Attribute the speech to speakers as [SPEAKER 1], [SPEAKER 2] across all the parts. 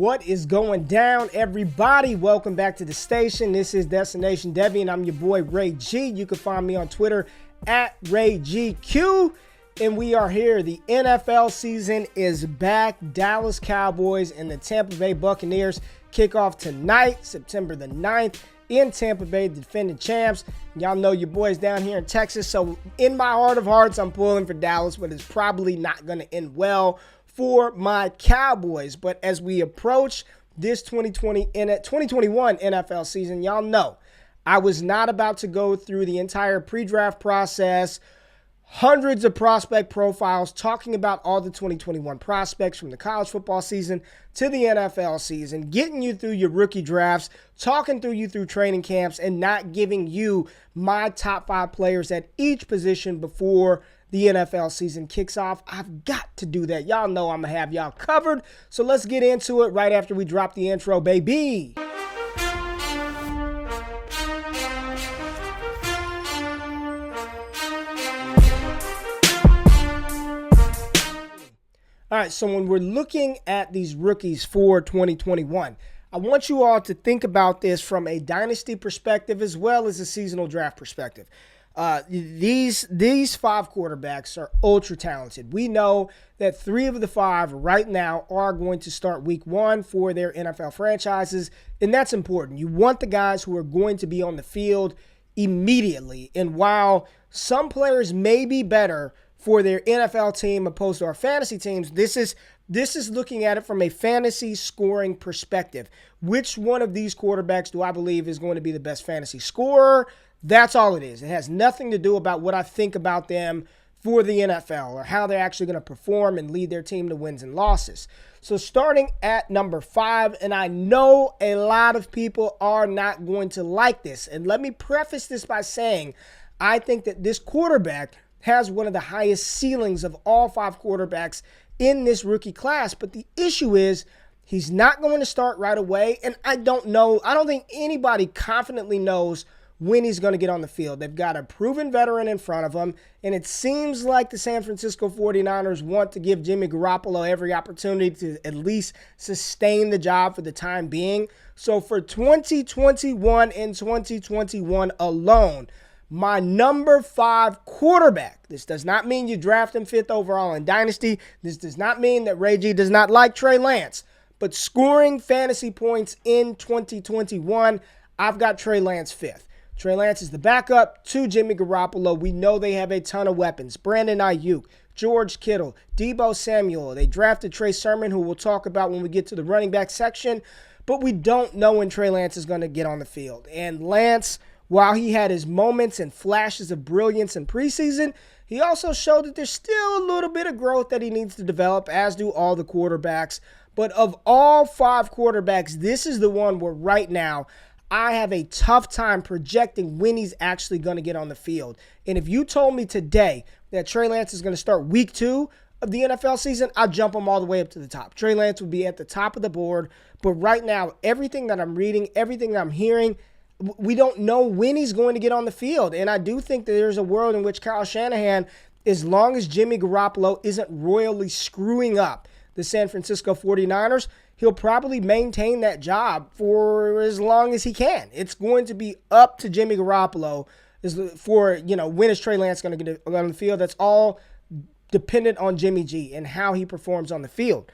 [SPEAKER 1] What is going down, everybody? Welcome back to the station. This is Destination Devy, and I'm your boy Ray G. You can find me on Twitter at RayGQ. And we are here. The NFL season is back. Dallas Cowboys and the Tampa Bay Buccaneers kick off tonight, September the 9th, in Tampa Bay, the defending champs. Y'all know your boys down here in Texas. So in my heart of hearts, I'm pulling for Dallas, but it's probably not going to end well for my Cowboys. But as we approach this 2021 NFL season, y'all know I was not about to go through the entire pre-draft process, hundreds of prospect profiles, talking about all the 2021 prospects from the college football season to the NFL season, getting you through your rookie drafts, talking through you through training camps, and not giving you my top 5 players at each position before the NFL season kicks off. I've got to do that. Y'all know I'm going to have y'all covered. So let's get into it right after we drop the intro, baby. All right, so when we're looking at these rookies for 2021, I want you all to think about this from a dynasty perspective as well as a seasonal draft perspective. These 5 quarterbacks are ultra talented. We know that 3 of the 5 right now are going to start week 1 for their NFL franchises, and that's important. You want the guys who are going to be on the field immediately. And while some players may be better for their NFL team opposed to our fantasy teams, this is looking at it from a fantasy scoring perspective. Which one of these quarterbacks do I believe is going to be the best fantasy scorer? That's all it is. It has nothing to do about what I think about them for the NFL or how they're actually going to perform and lead their team to wins and losses. So starting at number 5, and I know a lot of people are not going to like this. And let me preface this by saying I think that this quarterback has one of the highest ceilings of all 5 quarterbacks in this rookie class. But the issue is he's not going to start right away. And I don't think anybody confidently knows when he's going to get on the field. They've got a proven veteran in front of them, and it seems like the San Francisco 49ers want to give Jimmy Garoppolo every opportunity to at least sustain the job for the time being. So for 2021 and 2021 alone, my number 5 quarterback, this does not mean you draft him 5th overall in Dynasty. This does not mean that Ray G does not like Trey Lance, but scoring fantasy points in 2021, I've got Trey Lance 5th. Trey Lance is the backup to Jimmy Garoppolo. We know they have a ton of weapons. Brandon Ayuk, George Kittle, Deebo Samuel. They drafted Trey Sermon, who we'll talk about when we get to the running back section. But we don't know when Trey Lance is going to get on the field. And Lance, while he had his moments and flashes of brilliance in preseason, he also showed that there's still a little bit of growth that he needs to develop, as do all the quarterbacks. But of all 5 quarterbacks, this is the one where right now I have a tough time projecting when he's actually going to get on the field. And if you told me today that Trey Lance is going to start week 2 of the NFL season, I'd jump him all the way up to the top. Trey Lance would be at the top of the board. But right now, everything that I'm reading, everything that I'm hearing, we don't know when he's going to get on the field. And I do think that there's a world in which Kyle Shanahan, as long as Jimmy Garoppolo isn't royally screwing up the San Francisco 49ers, he'll probably maintain that job for as long as he can. It's going to be up to Jimmy Garoppolo for, when is Trey Lance going to get on the field. That's all dependent on Jimmy G and how he performs on the field.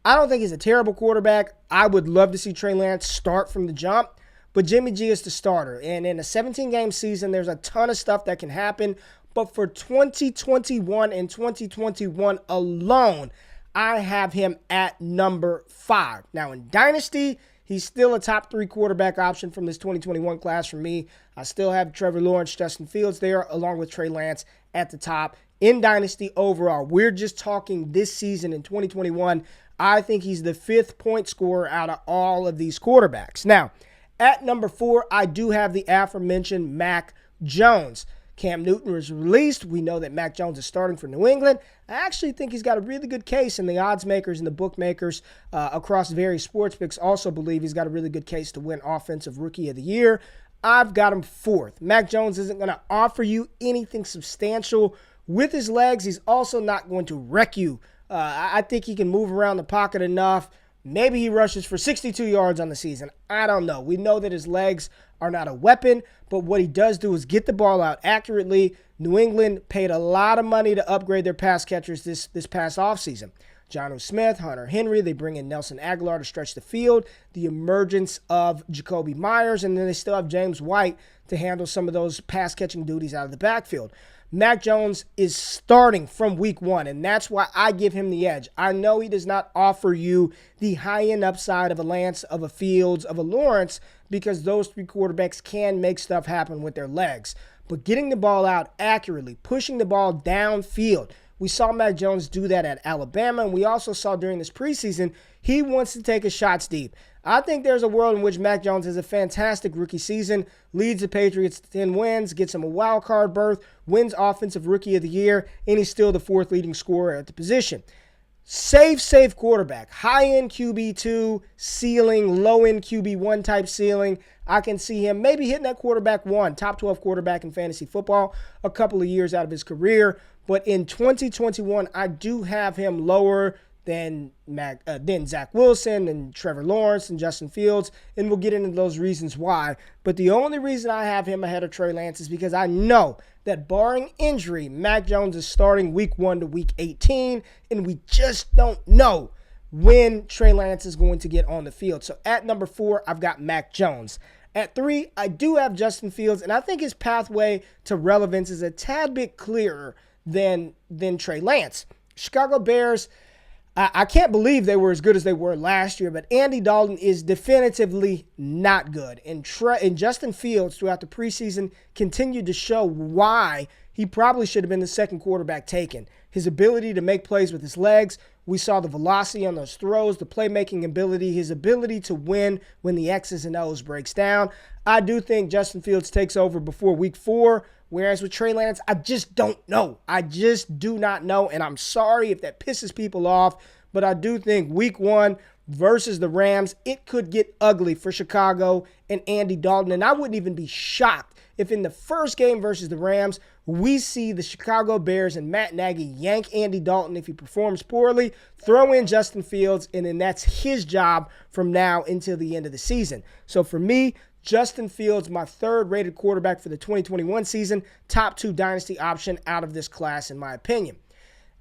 [SPEAKER 1] I don't think he's a terrible quarterback. I would love to see Trey Lance start from the jump, but Jimmy G is the starter. And in a 17-game season, there's a ton of stuff that can happen. But for 2021 and 2021 alone, I have him at number 5. Now, in Dynasty, he's still a top 3 quarterback option from this 2021 class for me. I still have Trevor Lawrence, Justin Fields there, along with Trey Lance at the top. In Dynasty overall, we're just talking this season in 2021. I think he's the 5th point scorer out of all of these quarterbacks. Now, at number 4, I do have the aforementioned Mac Jones. Cam Newton was released. We know that Mac Jones is starting for New England. I actually think he's got a really good case, and the odds makers and the bookmakers across various sports books also believe he's got a really good case to win Offensive Rookie of the Year. I've got him 4th. Mac Jones isn't going to offer you anything substantial with his legs. He's also not going to wreck you. I think he can move around the pocket enough Maybe he rushes for 62 yards on the season. I don't know. We know that his legs are not a weapon, but what he does do is get the ball out accurately. New England paid a lot of money to upgrade their pass catchers this past offseason. Jonnu Smith, Hunter Henry, they bring in Nelson Aguilar to stretch the field, the emergence of Jacoby Myers, and then they still have James White to handle some of those pass-catching duties out of the backfield. Mac Jones is starting from week 1, and that's why I give him the edge. I know he does not offer you the high-end upside of a Lance, of a Fields, of a Lawrence, because those 3 quarterbacks can make stuff happen with their legs. But getting the ball out accurately, pushing the ball downfield, we saw Mac Jones do that at Alabama, and we also saw during this preseason, he wants to take his shots deep. I think there's a world in which Mac Jones has a fantastic rookie season, leads the Patriots to 10 wins, gets him a wild card berth, wins Offensive Rookie of the Year, and he's still the 4th leading scorer at the position. Safe quarterback, high-end QB2 ceiling, low-end QB1 type ceiling. I can see him maybe hitting that quarterback 1, top 12 quarterback in fantasy football a couple of years out of his career. But in 2021, I do have him lower than Zach Wilson and Trevor Lawrence and Justin Fields, and we'll get into those reasons why. But the only reason I have him ahead of Trey Lance is because I know that barring injury, Mac Jones is starting week 1 to week 18, and we just don't know when Trey Lance is going to get on the field. So at number 4, I've got Mac Jones. At 3, I do have Justin Fields, and I think his pathway to relevance is a tad bit clearer than Trey Lance. Chicago Bears, I can't believe they were as good as they were last year, but Andy Dalton is definitively not good. And Justin Fields, throughout the preseason, continued to show why he probably should have been the second quarterback taken. His ability to make plays with his legs. We saw the velocity on those throws, the playmaking ability, his ability to win when the X's and O's breaks down. I do think Justin Fields takes over before week 4. Whereas with Trey Lance, I just don't know. I just do not know, and I'm sorry if that pisses people off, but I do think week 1 versus the Rams, it could get ugly for Chicago and Andy Dalton, and I wouldn't even be shocked if in the first game versus the Rams, we see the Chicago Bears and Matt Nagy yank Andy Dalton if he performs poorly, throw in Justin Fields, and then that's his job from now until the end of the season. So for me, Justin Fields, my 3rd rated quarterback for the 2021 season, top 2 dynasty option out of this class, in my opinion.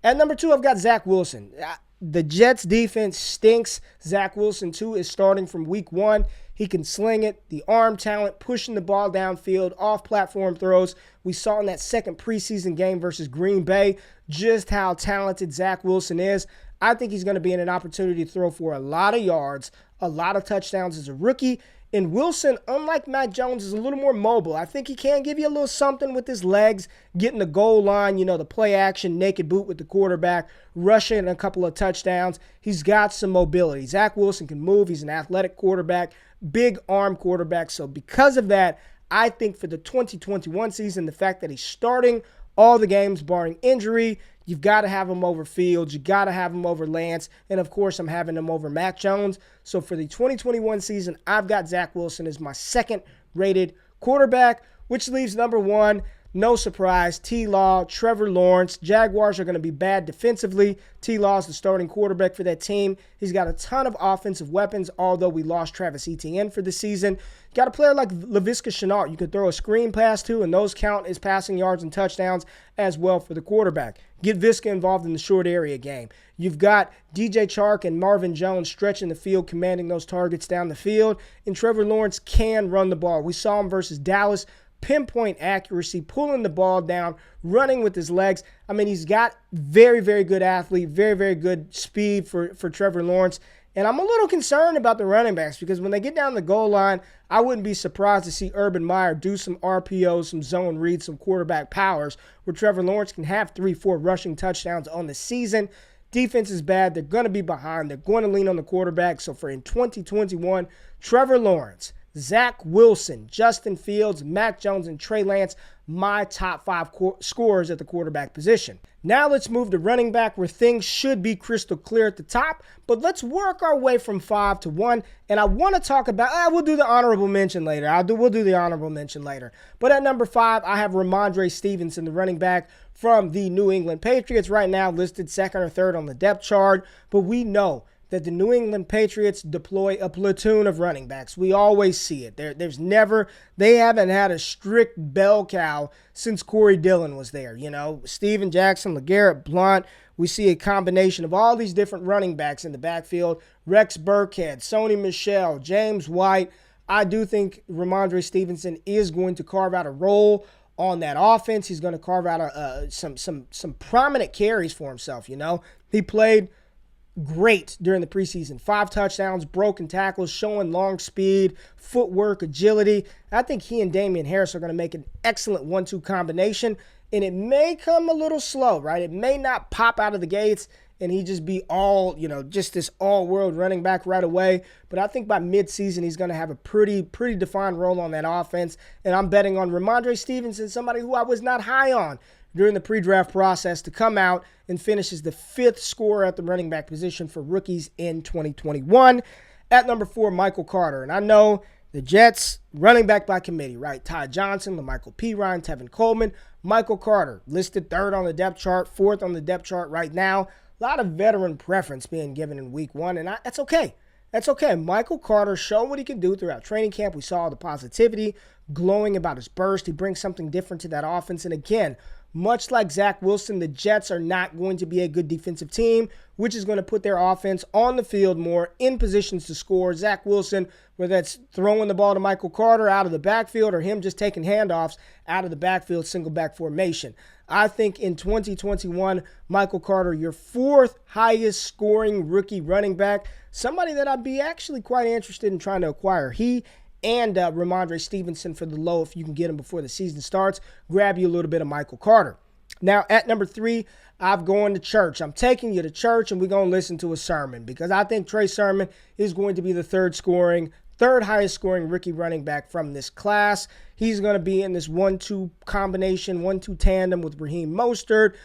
[SPEAKER 1] At number 2, I've got Zach Wilson. The Jets defense stinks. Zach Wilson, too, is starting from week 1. He can sling it, the arm talent, pushing the ball downfield, off-platform throws. We saw in that second preseason game versus Green Bay just how talented Zach Wilson is. I think he's going to be in an opportunity to throw for a lot of yards, a lot of touchdowns as a rookie. And Wilson, unlike Mac Jones, is a little more mobile. I think he can give you a little something with his legs, getting the goal line, the play action, naked boot with the quarterback, rushing a couple of touchdowns. He's got some mobility. Zach Wilson can move. He's an athletic quarterback, big arm quarterback. So because of that, I think for the 2021 season, the fact that he's starting all the games barring injury, you've got to have him over Fields. You got to have him over Lance. And, of course, I'm having him over Mac Jones. So for the 2021 season, I've got Zach Wilson as my 2nd rated quarterback, which leaves number 1. No surprise, T-Law, Trevor Lawrence. Jaguars are going to be bad defensively. T-Law is the starting quarterback for that team. He's got a ton of offensive weapons, although we lost Travis Etienne for the season. Got a player like Laviska Shenault you could throw a screen pass to, and those count as passing yards and touchdowns as well for the quarterback. Get Viska involved in the short area game. You've got DJ Chark and Marvin Jones stretching the field, commanding those targets down the field, and Trevor Lawrence can run the ball. We saw him versus Dallas. Pinpoint accuracy, pulling the ball down, running with his legs. I mean, he's got very, very good athlete, very, very good speed for Trevor Lawrence. And I'm a little concerned about the running backs because when they get down the goal line, I wouldn't be surprised to see Urban Meyer do some RPOs, some zone reads, some quarterback powers where Trevor Lawrence can have 3-4 rushing touchdowns on the season. Defense is bad. They're going to be behind. They're going to lean on the quarterback. So for in 2021, Trevor Lawrence, Zach Wilson, Justin Fields, Mac Jones, and Trey Lance, my top 5 scorers at the quarterback position. Now let's move to running back where things should be crystal clear at the top, but let's work our way from 5 to 1, and I want to talk about, we'll do the honorable mention later. We'll do the honorable mention later. But at number 5, I have Rhamondre Stevenson, the running back from the New England Patriots, right now listed 2nd or 3rd on the depth chart, but we know that the New England Patriots deploy a platoon of running backs. We always see it. They haven't had a strict bell cow since Corey Dillon was there. Steven Jackson, LeGarrette Blount. We see a combination of all these different running backs in the backfield. Rex Burkhead, Sony Michel, James White. I do think Rhamondre Stevenson is going to carve out a role on that offense. He's going to carve out some prominent carries for himself. He played great during the preseason. 5 touchdowns, broken tackles, showing long speed, footwork, agility. I think he and Damian Harris are going to make an excellent 1-2 combination, and it may come a little slow, right? It may not pop out of the gates and he just be just this all-world running back right away. But I think by midseason, he's going to have a pretty defined role on that offense. And I'm betting on Rhamondre Stevenson, somebody who I was not high on during the pre-draft process, to come out and finish as the 5th scorer at the running back position for rookies in 2021. At number 4, Michael Carter. And I know the Jets, running back by committee, right? Ty Johnson, LaMichael Pirine, Tevin Coleman. Michael Carter, listed 3rd on the depth chart, 4th on the depth chart right now. A lot of veteran preference being given in week 1, and that's okay. That's okay. Michael Carter showed what he can do throughout training camp. We saw the positivity glowing about his burst. He brings something different to that offense. And again, much like Zach Wilson, the Jets are not going to be a good defensive team, which is going to put their offense on the field more, in positions to score. Zach Wilson, whether that's throwing the ball to Michael Carter out of the backfield or him just taking handoffs out of the backfield, single back formation. I think in 2021, Michael Carter, your 4th highest scoring rookie running back, somebody that I'd be actually quite interested in trying to acquire. He and Rhamondre Stevenson for the low, if you can get him before the season starts. Grab you a little bit of Michael Carter. Now, at number 3, I'm going to church. I'm taking you to church, and we're going to listen to a sermon, because I think Trey Sermon is going to be the third highest scoring rookie running back from this class. He's going to be in this 1-2 combination, 1-2 tandem with Raheem Mostert.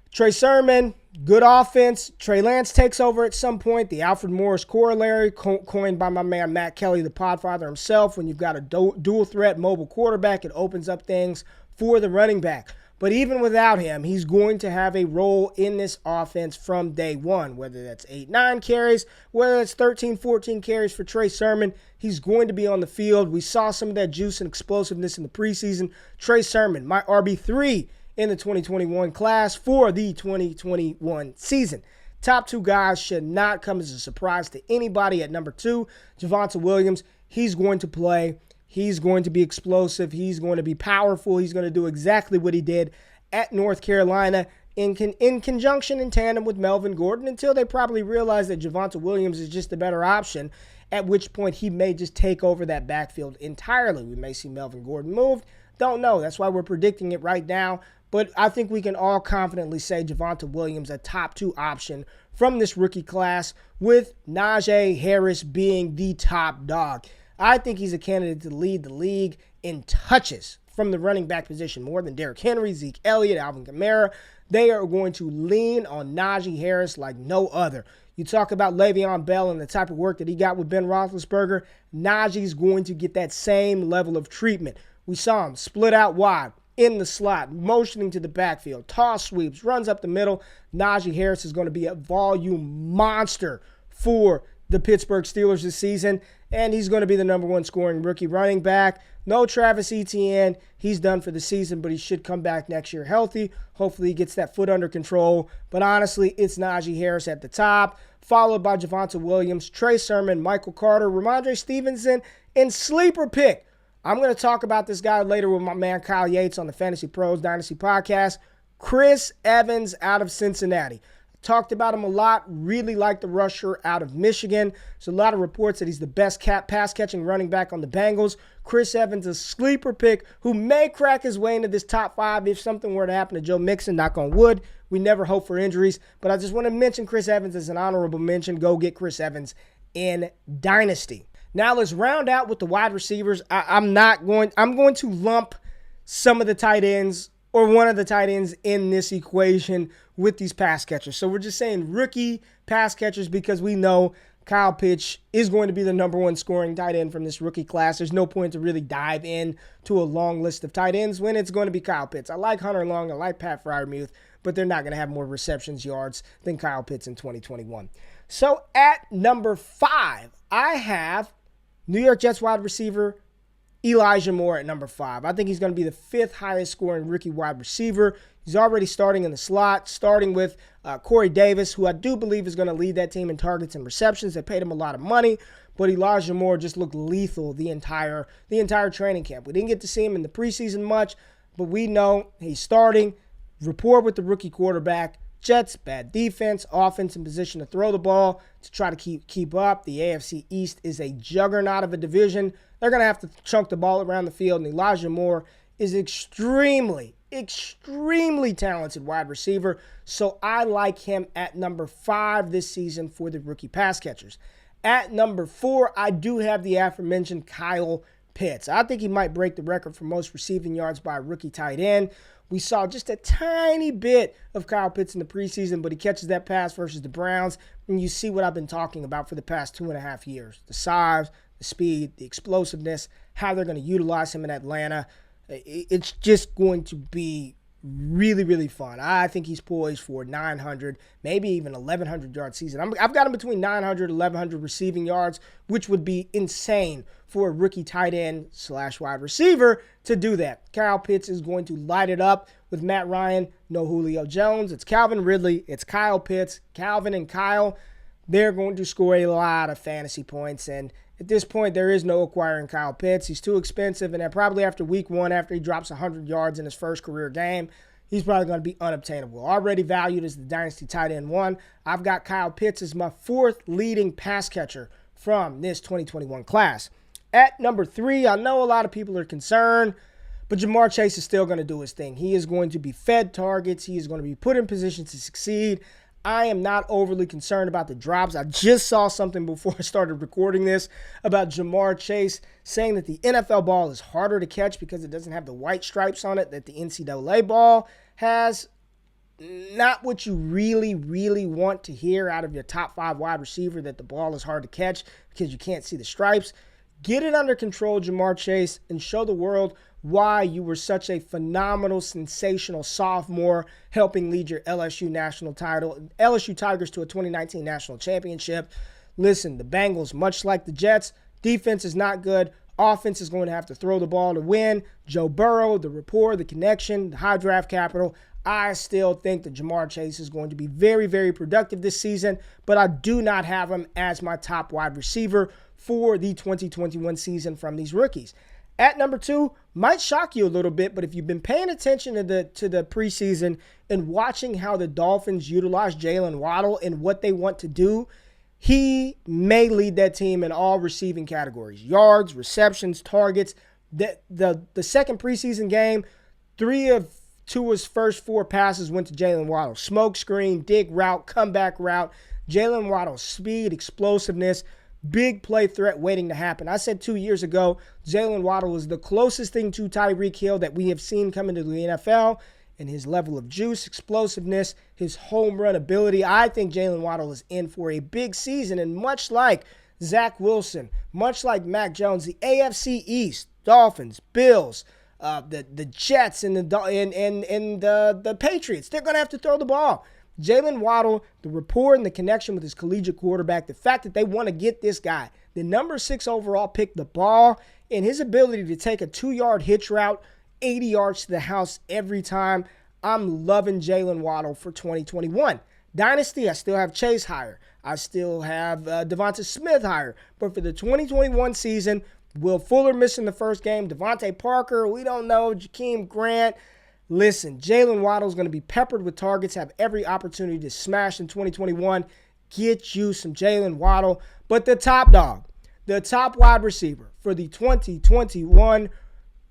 [SPEAKER 1] Trey Sermon, good offense. Trey Lance takes over at some point. The Alfred Morris corollary, coined by my man Matt Kelly, the podfather himself. When you've got a dual threat mobile quarterback, it opens up things for the running back. But even without him, he's going to have a role in this offense from day one, whether that's 8-9 carries, whether it's 13-14 carries for Trey Sermon. He's going to be on the field. We saw some of that juice and explosiveness in the preseason. Trey Sermon, my RB3 in the 2021 class for the 2021 season. Top 2 guys should not come as a surprise to anybody. At number 2, Javonte Williams. He's going to play. He's going to be explosive. He's going to be powerful. He's going to do exactly what he did at North Carolina in conjunction, in tandem with Melvin Gordon, until they probably realize that Javonte Williams is just a better option, at which point he may just take over that backfield entirely. We may see Melvin Gordon moved. Don't know. That's why we're predicting it right now. But I think we can all confidently say Javonte Williams a top 2 option from this rookie class, with Najee Harris being the top dog. I think he's a candidate to lead the league in touches from the running back position, more than Derrick Henry, Zeke Elliott, Alvin Kamara. They are going to lean on Najee Harris like no other. You talk about Le'Veon Bell and the type of work that he got with Ben Roethlisberger. Najee's going to get that same level of treatment. We saw him split out wide, in the slot, motioning to the backfield, toss sweeps, runs up the middle. Najee Harris is going to be a volume monster for the Pittsburgh Steelers this season, and he's going to be the number 1 scoring rookie running back. No Travis Etienne. He's done for the season, but he should come back next year healthy. Hopefully he gets that foot under control. But honestly, it's Najee Harris at the top, followed by Javonte Williams, Trey Sermon, Michael Carter, Rhamondre Stevenson, and sleeper pick. I'm going to talk about this guy later with my man Kyle Yates on the Fantasy Pros Dynasty podcast. Chris Evans out of Cincinnati. Talked about him a lot. Really like the rusher out of Michigan. There's a lot of reports that he's the best pass-catching running back on the Bengals. Chris Evans, a sleeper pick who may crack his way into this top 5 if something were to happen to Joe Mixon. Knock on wood. We never hope for injuries. But I just want to mention Chris Evans as an honorable mention. Go get Chris Evans in Dynasty. Now let's round out with the wide receivers. I'm going to lump some of the tight ends, or one of the tight ends, in this equation with these pass catchers. So we're just saying rookie pass catchers, because we know Kyle Pitts is going to be the number 1 scoring tight end from this rookie class. There's no point to really dive in to a long list of tight ends when it's going to be Kyle Pitts. I like Hunter Long. I like Pat Freiermuth, but they're not going to have more receptions yards than Kyle Pitts in 2021. So at number 5, I have New York Jets wide receiver Elijah Moore at number 5. I think he's going to be the 5th highest scoring rookie wide receiver. He's already starting in the slot, starting with Corey Davis, who I do believe is going to lead that team in targets and receptions. They paid him a lot of money, but Elijah Moore just looked lethal the entire training camp. We didn't get to see him in the preseason much, but we know he's starting. Rapport with the rookie quarterback. Jets, bad defense, offense in position to throw the ball to try to keep up. The AFC East is a juggernaut of a division. They're going to have to chunk the ball around the field, and Elijah Moore is extremely talented wide receiver, so I like him at number 5 this season for the rookie pass catchers. At number 4, I do have the aforementioned Kyle Pitts. I think he might break the record for most receiving yards by a rookie tight end. We saw just a tiny bit of Kyle Pitts in the preseason, but he catches that pass versus the Browns, and you see what I've been talking about for the past 2.5 years. The size, the speed, the explosiveness, how they're going to utilize him in Atlanta. It's just going to be really, really fun. I think he's poised for 900, maybe even 1,100 yard season. I've got him between 900 and 1,100 receiving yards, which would be insane for a rookie tight end / wide receiver to do that. Kyle Pitts is going to light it up with Matt Ryan, no Julio Jones. It's Calvin Ridley. It's Kyle Pitts. Calvin and Kyle, they're going to score a lot of fantasy points, and at this point, there is no acquiring Kyle Pitts. He's too expensive, and then probably after week 1, after he drops 100 yards in his first career game, he's probably going to be unobtainable. Already valued as the Dynasty tight end 1, I've got Kyle Pitts as my 4th leading pass catcher from this 2021 class. At number 3, I know a lot of people are concerned, but Ja'Marr Chase is still going to do his thing. He is going to be fed targets. He is going to be put in position to succeed. I am not overly concerned about the drops. I just saw something before I started recording this about Ja'Marr Chase saying that the NFL ball is harder to catch because it doesn't have the white stripes on it that the NCAA ball has. Not what you really, really want to hear out of your top 5 wide receiver, that the ball is hard to catch because you can't see the stripes. Get it under control, Ja'Marr Chase, and show the world why you were such a phenomenal, sensational sophomore, helping lead your LSU Tigers to a 2019 national championship. Listen, the Bengals, much like the Jets, defense is not good. Offense is going to have to throw the ball to win. Joe Burrow, the rapport, the connection, the high draft capital. I still think that Ja'Marr Chase is going to be very, very productive this season, but I do not have him as my top wide receiver for the 2021 season from these rookies. At number 2, might shock you a little bit, but if you've been paying attention to the preseason and watching how the Dolphins utilize Jaylen Waddle and what they want to do, he may lead that team in all receiving categories: yards, receptions, targets. The second preseason game, 3 of Tua's first 4 passes went to Jaylen Waddle. Smoke screen, dig route, comeback route. Jaylen Waddle's speed, explosiveness, big play threat waiting to happen. I said 2 years ago, Jaylen Waddle is the closest thing to Tyreek Hill that we have seen come into the NFL, and his level of juice, explosiveness, his home run ability. I think Jaylen Waddle is in for a big season, and much like Zach Wilson, much like Mac Jones, the AFC East, Dolphins, Bills, the Jets, and the Patriots, they're going to have to throw the ball. Jaylen Waddle, the rapport and the connection with his collegiate quarterback, the fact that they want to get this guy, the number 6 overall pick, the ball, and his ability to take a 2-yard hitch route 80 yards to the house every time. I'm loving Jaylen Waddle for 2021. Dynasty, I still have Chase higher. I still have Devonta Smith higher. But for the 2021 season, Will Fuller missing the first game, Devontae Parker, we don't know, Jakeem Grant. Listen, Jaylen Waddle is going to be peppered with targets, have every opportunity to smash in 2021. Get you some Jaylen Waddle. But the top dog, the top wide receiver for the 2021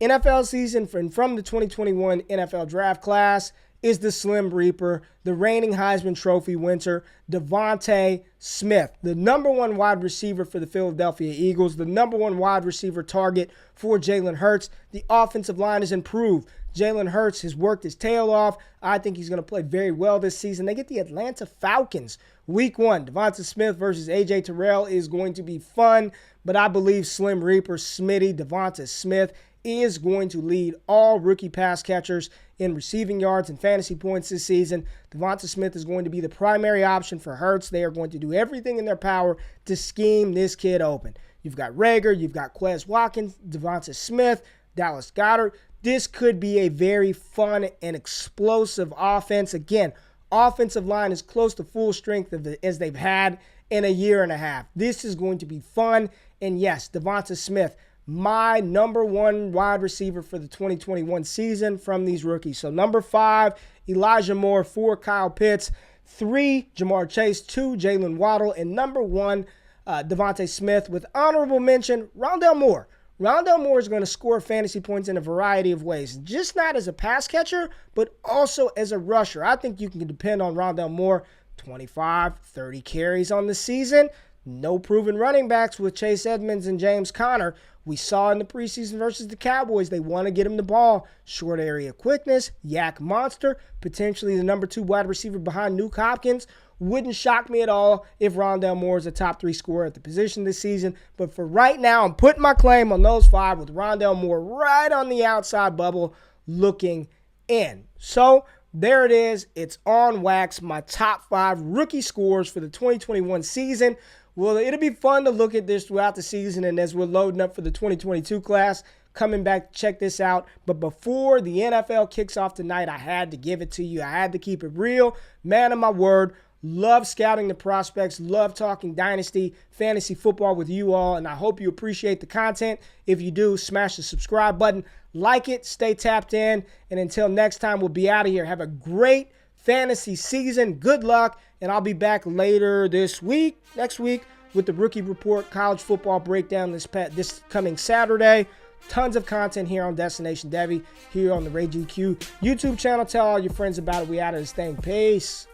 [SPEAKER 1] NFL season from the 2021 NFL draft class is the Slim Reaper, the reigning Heisman Trophy winner, Devonta Smith, the number 1 wide receiver for the Philadelphia Eagles, the number 1 wide receiver target for Jalen Hurts. The offensive line is improved. Jalen Hurts has worked his tail off. I think he's going to play very well this season. They get the Atlanta Falcons week 1. Devonta Smith versus A.J. Terrell is going to be fun, but I believe Slim Reaper, Smitty, Devonta Smith is going to lead all rookie pass catchers in receiving yards and fantasy points this season. Devonta Smith is going to be the primary option for Hurts. They are going to do everything in their power to scheme this kid open. You've got Rager, you've got Quez Watkins, Devonta Smith, Dallas Goedert. This could be a very fun and explosive offense. Again, offensive line is close to full strength as they've had in a year and a half. This is going to be fun. And yes, Devonta Smith, my number one wide receiver for the 2021 season from these rookies. So number 5, Elijah Moore. 4, Kyle Pitts. 3, Jamar Chase. 2, Jaylen Waddle. And number 1, Devonta Smith, with honorable mention, Rondale Moore. Rondale Moore is going to score fantasy points in a variety of ways, just not as a pass catcher, but also as a rusher. I think you can depend on Rondale Moore, 25, 30 carries on the season. No proven running backs with Chase Edmonds and James Conner. We saw in the preseason versus the Cowboys, they want to get him the ball. Short area quickness, yak monster, potentially the number 2 wide receiver behind Nuke Hopkins. Wouldn't shock me at all if Rondale Moore is a top 3 scorer at the position this season. But for right now, I'm putting my claim on those 5 with Rondale Moore right on the outside bubble looking in. So there it is. It's on wax, my top 5 rookie scores for the 2021 season. Well, it'll be fun to look at this throughout the season, and as we're loading up for the 2022 class, coming back to check this out. But before the NFL kicks off tonight, I had to give it to you. I had to keep it real. Man of my word. Love scouting the prospects. Love talking dynasty, fantasy football with you all, and I hope you appreciate the content. If you do, smash the subscribe button. Like it. Stay tapped in. And until next time, we'll be out of here. Have a great fantasy season. Good luck. And I'll be back later next week, with the Rookie Report college football breakdown this coming Saturday. Tons of content here on Destination Devy, here on the Ray GQ YouTube channel. Tell all your friends about it. We out of this thing. Peace.